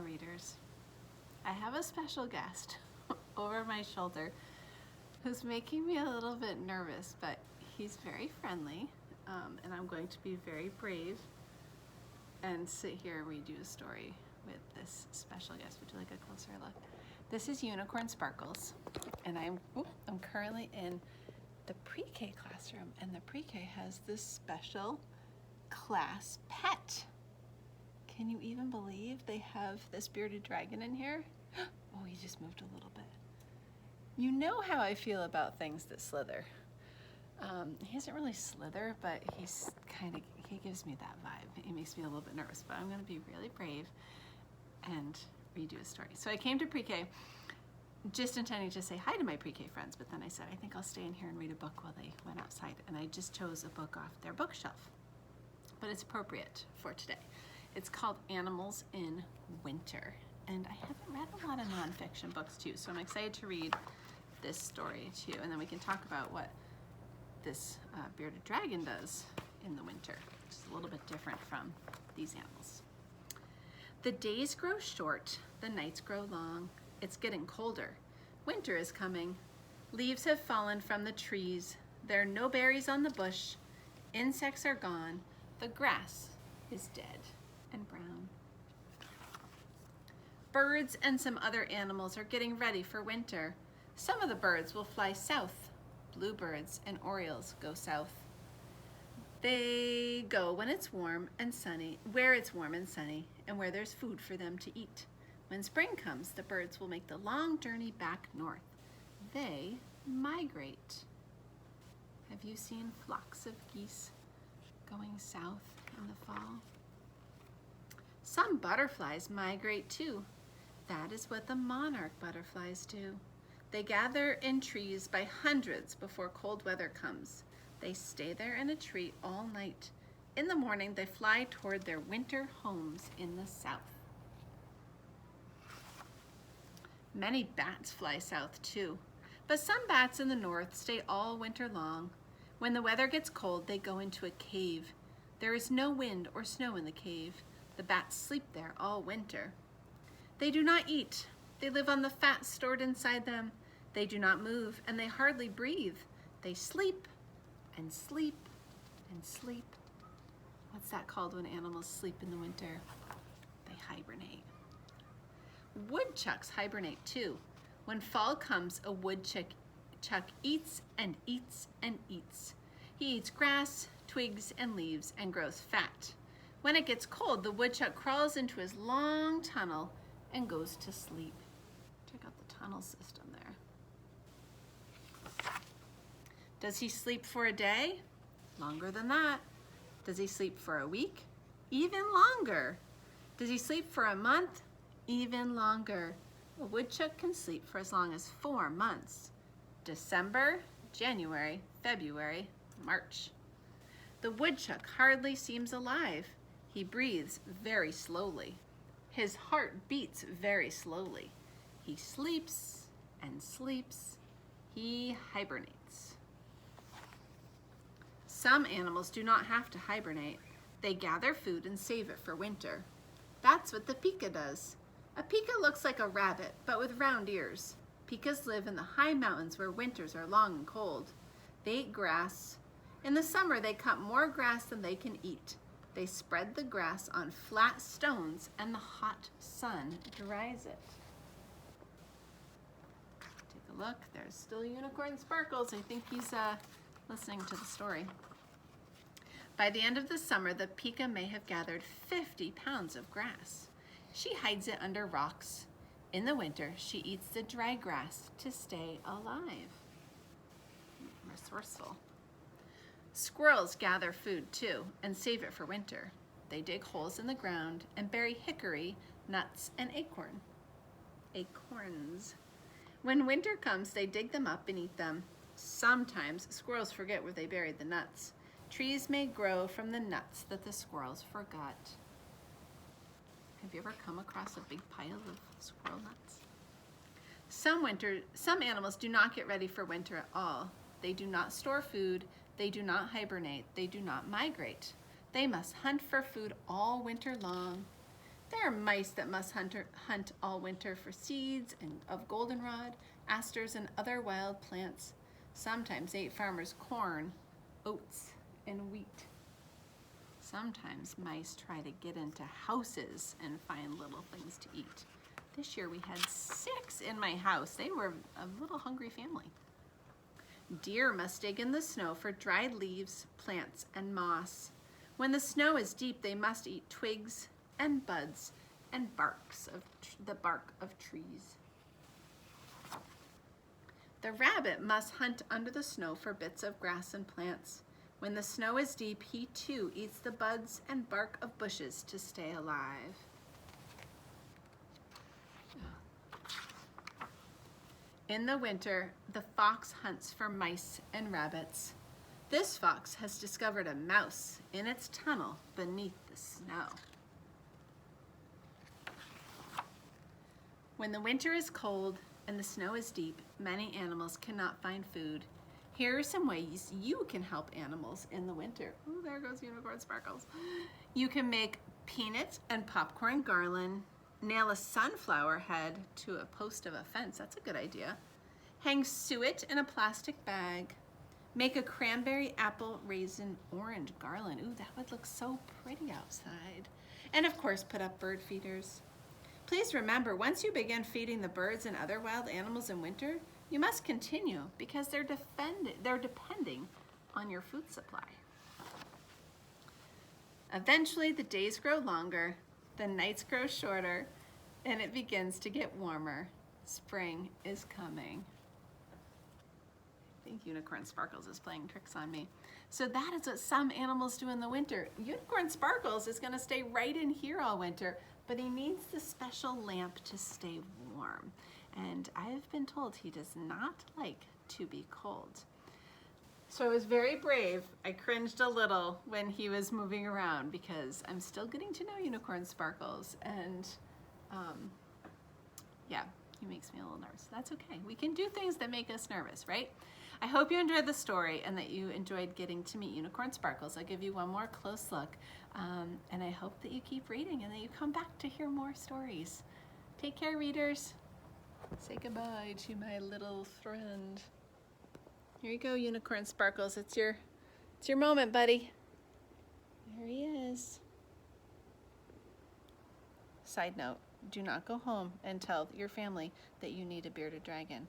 readers. I have a special guest over my shoulder who's making me a little bit nervous, but he's very friendly, and I'm going to be very brave and sit here and read you a story with this special guest. Would you like a closer look? This is Unicorn Sparkles, and I'm currently in the pre-K classroom, and the pre-K has this special class pet. Can you even believe they have this bearded dragon in here? Oh, he just moved a little bit. You know how I feel about things that slither. He doesn't really slither, but he gives me that vibe. He makes me a little bit nervous, but I'm gonna be really brave and read you a story. So I came to pre-K just intending to say hi to my pre-K friends, but then I said, I think I'll stay in here and read a book while they went outside. And I just chose a book off their bookshelf, but it's appropriate for today. It's called Animals in Winter. And I haven't read a lot of nonfiction books too, so I'm excited to read this story too. And then we can talk about what this bearded dragon does in the winter, which is a little bit different from these animals. The days grow short, the nights grow long. It's getting colder. Winter is coming. Leaves have fallen from the trees. There are no berries on the bush. Insects are gone. The grass is dead and brown. Birds and some other animals are getting ready for winter. Some of the birds will fly south. Bluebirds and orioles go south. They go when it's warm and sunny, where it's warm and sunny, and where there's food for them to eat. When spring comes, the birds will make the long journey back north. They migrate. Have you seen flocks of geese going south in the fall? Some butterflies migrate too. That is what the monarch butterflies do. They gather in trees by hundreds before cold weather comes. They stay there in a tree all night. In the morning, they fly toward their winter homes in the south. Many bats fly south too, but some bats in the north stay all winter long. When the weather gets cold, they go into a cave. There is no wind or snow in the cave. The bats sleep there all winter. They do not eat. They live on the fat stored inside them. They do not move, and they hardly breathe. They sleep and sleep and sleep. What's that called when animals sleep in the winter? They hibernate. Woodchucks hibernate too. When fall comes, a woodchuck eats and eats and eats. He eats grass, twigs, and leaves and grows fat. When it gets cold, the woodchuck crawls into his long tunnel and goes to sleep. Check out the tunnel system there. Does he sleep for a day? Longer than that. Does he sleep for a week? Even longer. Does he sleep for a month? Even longer. A woodchuck can sleep for as long as 4 months. December, January, February, March. The woodchuck hardly seems alive. He breathes very slowly. His heart beats very slowly. He sleeps and sleeps. He hibernates. Some animals do not have to hibernate. They gather food and save it for winter. That's what the pika does. A pika looks like a rabbit, but with round ears. Pikas live in the high mountains where winters are long and cold. They eat grass. In the summer, they cut more grass than they can eat. They spread the grass on flat stones, and the hot sun dries it. Take a look. There's still Unicorn Sparkles. I think he's listening to the story. By the end of the summer, the pika may have gathered 50 pounds of grass. She hides it under rocks. In the winter, she eats the dry grass to stay alive. Resourceful. Squirrels gather food too and save it for winter. They dig holes in the ground and bury hickory, nuts, and acorns. When winter comes, they dig them up and eat them. Sometimes squirrels forget where they buried the nuts. Trees may grow from the nuts that the squirrels forgot. Have you ever come across a big pile of squirrel nuts? Some animals do not get ready for winter at all. They do not store food. They do not hibernate. They do not migrate. They must hunt for food all winter long. There are mice that must hunt all winter for seeds and of goldenrod, asters, and other wild plants. Sometimes ate farmers' corn, oats, and wheat. Sometimes mice try to get into houses and find little things to eat. This year we had 6 in my house. They were a little hungry family. Deer must dig in the snow for dried leaves, plants, and moss. When the snow is deep, they must eat twigs and buds and the bark of trees. The rabbit must hunt under the snow for bits of grass and plants. When the snow is deep, he too eats the buds and bark of bushes to stay alive. In the winter, the fox hunts for mice and rabbits. This fox has discovered a mouse in its tunnel beneath the snow. When the winter is cold and the snow is deep, many animals cannot find food. Here are some ways you can help animals in the winter. Oh, there goes Unicorn Sparkles. You can make peanut and popcorn garland, nail a sunflower head to a post of a fence. That's a good idea. Hang suet in a plastic bag. Make a cranberry, apple, raisin, orange garland. Ooh, that would look so pretty outside. And of course, put up bird feeders. Please remember, once you begin feeding the birds and other wild animals in winter, you must continue because they're depending on your food supply. Eventually, the days grow longer, the nights grow shorter, and it begins to get warmer. Spring is coming. I think Unicorn Sparkles is playing tricks on me. So that is what some animals do in the winter. Unicorn Sparkles is going to stay right in here all winter, but he needs the special lamp to stay warm. And I've been told he does not like to be cold. So I was very brave. I cringed a little when he was moving around because I'm still getting to know Unicorn Sparkles. And yeah, he makes me a little nervous. That's okay. We can do things that make us nervous, right? I hope you enjoyed the story and that you enjoyed getting to meet Unicorn Sparkles. I'll give you one more close look. And I hope that you keep reading and that you come back to hear more stories. Take care, readers. Say goodbye to my little friend. Here you go, Unicorn Sparkles. It's your moment, buddy. There he is. Side note, do not go home and tell your family that you need a bearded dragon.